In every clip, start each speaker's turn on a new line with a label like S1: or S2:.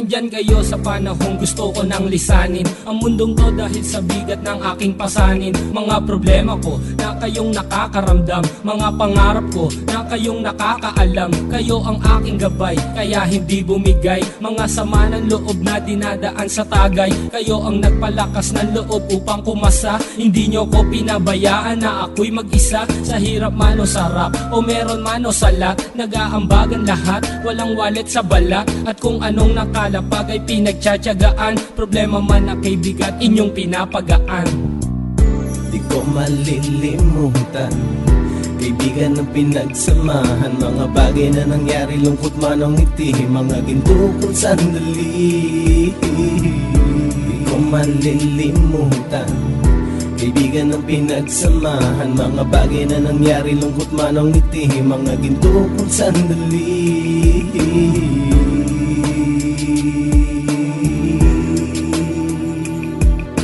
S1: Andyan kayo sa panahong gusto ko nang lisanin ang mundong to dahil sa bigat ng aking pasanin. Mga problema ko na kayong nakakaramdam, mga pangarap ko na kayong nakakaalam. Kayo ang aking gabay, kaya hindi bumigay. Mga sama ng loob na dinadaan sa tagay, kayo ang nagpalakas ng loob upang kumasa. Hindi nyo ko pinabayaan na ako'y mag-isa. Sa hirap man o sarap, o meron man o salat, nag-aambagan lahat, walang walet sa balat. At kung anong nakalapag ay pinagtsatsagaan, problema man na kay bigat, inyong pinapagaan.
S2: Di ko malilimutan, kaibigan ng pinagsamahan, mga bagay na nangyari, lungkot man o ngiti, mga ginto kong sandali. Di ko malilimutan, kaibigan ng pinagsamahan, mga bagay na nangyari, lungkot man o ngiti, mga ginto kong sandali.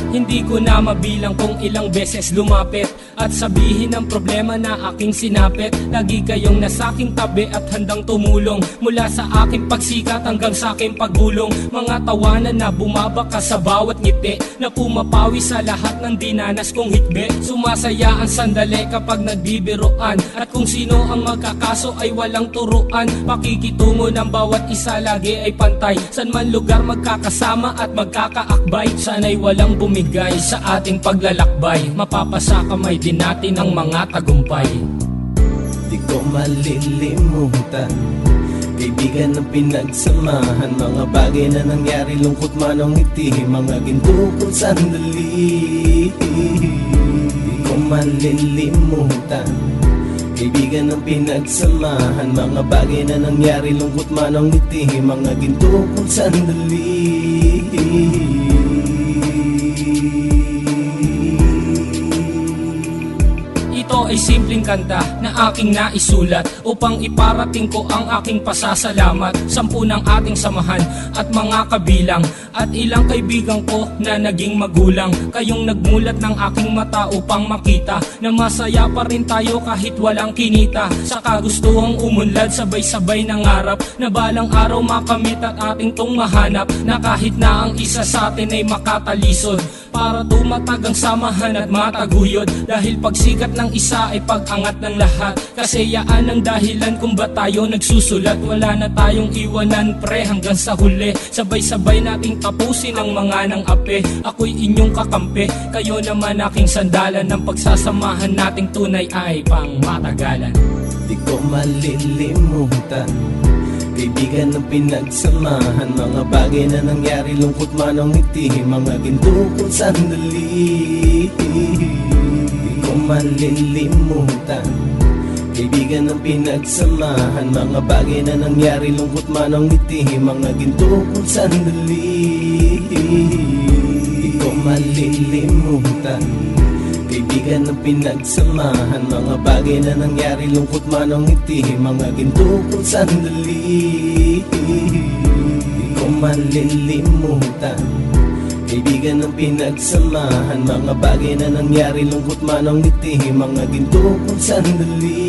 S1: Hindi ko na mabilang kung ilang beses lumapit at sabihin ang problema na aking sinapit. Lagi kayong nasa aking tabi at handang tumulong, mula sa aking pagsikat hanggang sa aking paggulong. Mga tawanan na bumabaka sa bawat ngiti, na pumapawi sa lahat ng dinanas kong hikbi. Sumasaya ang sandali kapag nagbibiroan, at kung sino ang magkakaso ay walang turuan. Pakikitungo ng bawat isa lagi ay pantay, san man lugar magkakasama at magkakaakbay. Sana'y walang bumigay sa ating paglalakbay, mapapasa kamay din natin ang mga tagumpay.
S2: Di ko malilimutan, kaibigan ng pinagsamahan, mga bagay na nangyari, lungkot man o ngiti, mga ginto kong sandali. Di ko malilimutan, kaibigan ng pinagsamahan, mga bagay na nangyari, lungkot man o ngiti, mga ginto kong sandali.
S1: Ito ay simpleng kanta na aking naisulat upang iparating ko ang aking pasasalamat. 10 ng ating samahan at mga kabilang, at ilang kaibigan ko na naging magulang. Kayong nagmulat ng aking mata upang makita na masaya pa rin tayo kahit walang kinita. Sa kagustuhang umunlad, sabay-sabay nangarap na balang araw makamit at ating tong mahanap, na kahit na ang isa sa atin ay makatalisod, para tumatag ang samahan at mataguyod. Dahil pagsikat ng isa ay pag-angat ng lahat, kasi yaan ang dahilan kung ba't tayo nagsusulat. Wala na tayong iwanan pre hanggang sa huli, sabay-sabay nating tapusin ang mga nang ape. Ako'y inyong kakampi, kayo naman aking sandalan, ng pagsasamahan nating tunay ay pang matagalan.
S2: Di ko malilimutan, kaibigan ng pinagsamahan, mga bagay na nangyari, lungkot man o ngiti, mga ginto kong sandali. Di ko malilimutan, kaibigan ng pinagsamahan, mga bagay na nangyari, lungkot man o ngiti, mga ginto kong sandali. Di ko malilimutan, kaibigan ng pinagsamahan, mga bagay na nangyari, lungkot man o ngiti, mga ginto kong sandali. Di ko malilimutan, kaibigan ng pinagsamahan, mga bagay na nangyari, lungkot man o ngiti, mga ginto kong sandali.